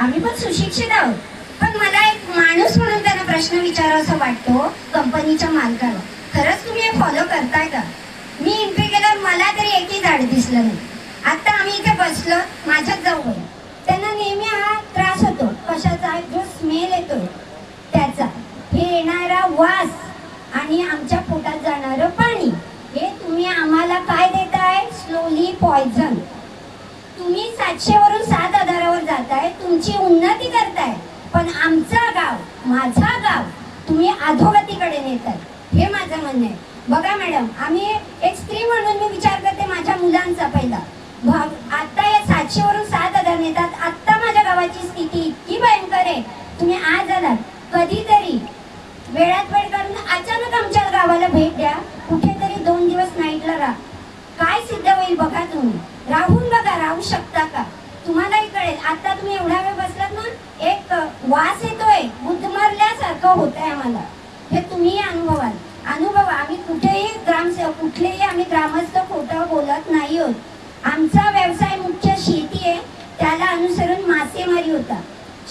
आम्ही पण सुशिक्षित आहोत, पण मला एक माणूस म्हणून त्यांना प्रश्न विचारावा वाटतो कंपनीच्या मालकाला, खरंच तुम्ही हे फॉलो करताय का? मी एंट्री केल्यावर मला तरी एकही झाड दिसलं नाही. आता आम्ही इथे बसलो, माझ्याच जवळ त्यांना नेहमी हा त्रास होतो. कशाचा? जो स्मेल येतो त्याचा, हे येणारा वास आणि आमच्या पोटात जाणारं पाणी, हे तुम्ही आम्हाला काय देताय? Slowly poison. तुम्ही 700 वरून 7,000वर जाताय, तुमची उन्नती करताय, पण आमचा गाव, माझा गाव तुम्ही अधोगतीकडे नेताय. हे माझं म्हणणं आहे. बघा मॅडम, आम्ही एक स्त्री म्हणून मी विचार करते माझ्या मुलांचा पहिला भाग. आता या 700 वरून 7,000 नेतात. आता माझ्या गावाची स्थिती इतकी भयंकर आहे. तुम्ही आज आलात, कधीतरी वेळात वेळ काढून अचानक आमच्या गावाला भेट द्या, कुठेतरी 2 दिवस नाईटला राहा. काय सिद्ध होईल बघा. तुम्ही राहून बघा, राहू शकता का? तुम्हालाही कळेल. आता तुम्ही एवढा वेळ बसलात ना, एक वास येतोय, गुदमरल्यासारखं होतंय आम्हाला. हे तुम्ही अनुभवा. आम्ही कुठेही कुठलेही आम्ही ग्रामस्थ खोटं बोलत नाही आहोत. आमचा व्यवसाय मुख्य शेती आहे, त्याला अनुसरून मासेमारी होता.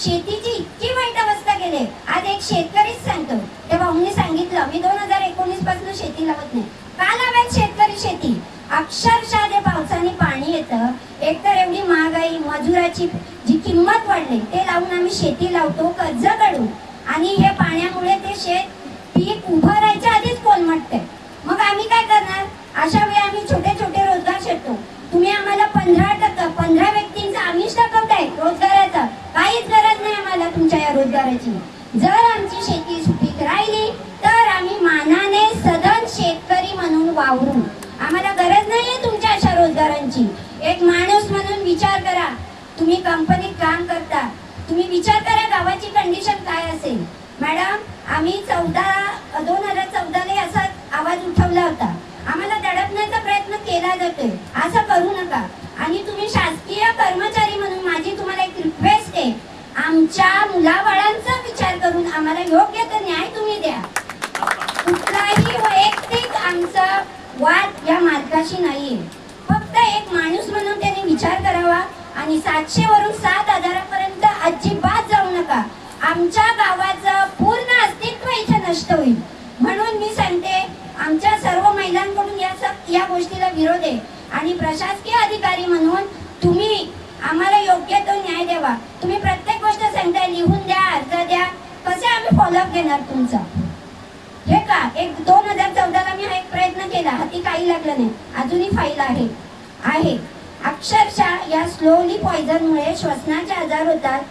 शेतीची इतकी वाईट अवस्था केली. आज एक शेतकरीच सांगतो, त्या भाऊंनी सांगितलं, मी 2019 पासून शेती लावत नाही. का लावायची शेतकरी शेती? अक्षरशः जे पावसाने पाणी येतं, एकतर एवढी महागाई, मजुराची जी किंमत वाढली, ते लावून आम्ही शेती लावतो कर्ज काढून, आणि हे पाण्यामुळे ते शेत पीक उभं राहायच्या आधीच कोलमटते. मग आम्ही काय करणार? अशा वेळी आम्ही छोटे छोटे रोजगार शोधतो. तुम्ही आम्हाला 15 व्यक्तींचा आमिष दाखवताय रोजगाराचा. काहीच गरज नाही आम्हाला तुमच्या या रोजगाराची. जर आमची शेती सुपीक राहिली तर आम्ही मानाने सदन शेतकरी म्हणून वावरू. आम्हाला गरज नाहीये तुमच्या अशा रोजगारांची. एक माणूस म्हणून विचार करा. तुम्ही कंपनीत काम करता, तुम्ही विचार करा गावाची कंडिशन काय असेल. मॅडम, आम्ही 2014ला असा आवाज उठवला होता. आम्हाला दडपण्याचा प्रयत्न केला जातोय, असं करू नका. आणि तुम्ही शासकीय कर्मचारी म्हणून माझी तुम्हाला एक रिक्वेस्ट आहे, आमच्या मुलाबाळांचा विचार करून आम्हाला योग्य तो न्याय तुम्ही द्या. कुठलाही वैयक्तिक आमचा वाद या मालकाशी नाहीये. फक्त एक माणूस म्हणून त्यांनी विचार करावा आणि 700 वरून 7,000पर्यंत अजिबात जाऊ नका. आमच्या गावाचं पूर्ण अस्तित्व इथे नष्ट होईल. म्हणून मी सांगते, आमच्या सर्व महिलांकडून या गोष्टीला विरोध आहे. आणि प्रशासकीय अधिकारी म्हणून तुम्ही आम्हाला योग्य तो न्याय द्यावा. तुम्ही प्रत्येक गोष्ट सांगताय, लिहून द्या, अर्ज द्या, कसे आम्ही फॉलोअप घेणार तुमचा? हे का? 2014ला मी हा एक प्रयत्न केला, हाती काही लागलं नाही, अजूनही फाईल आहे. अक्षरशः या स्लोली पॉइझनमुळे श्वसनाचे आजार होतात.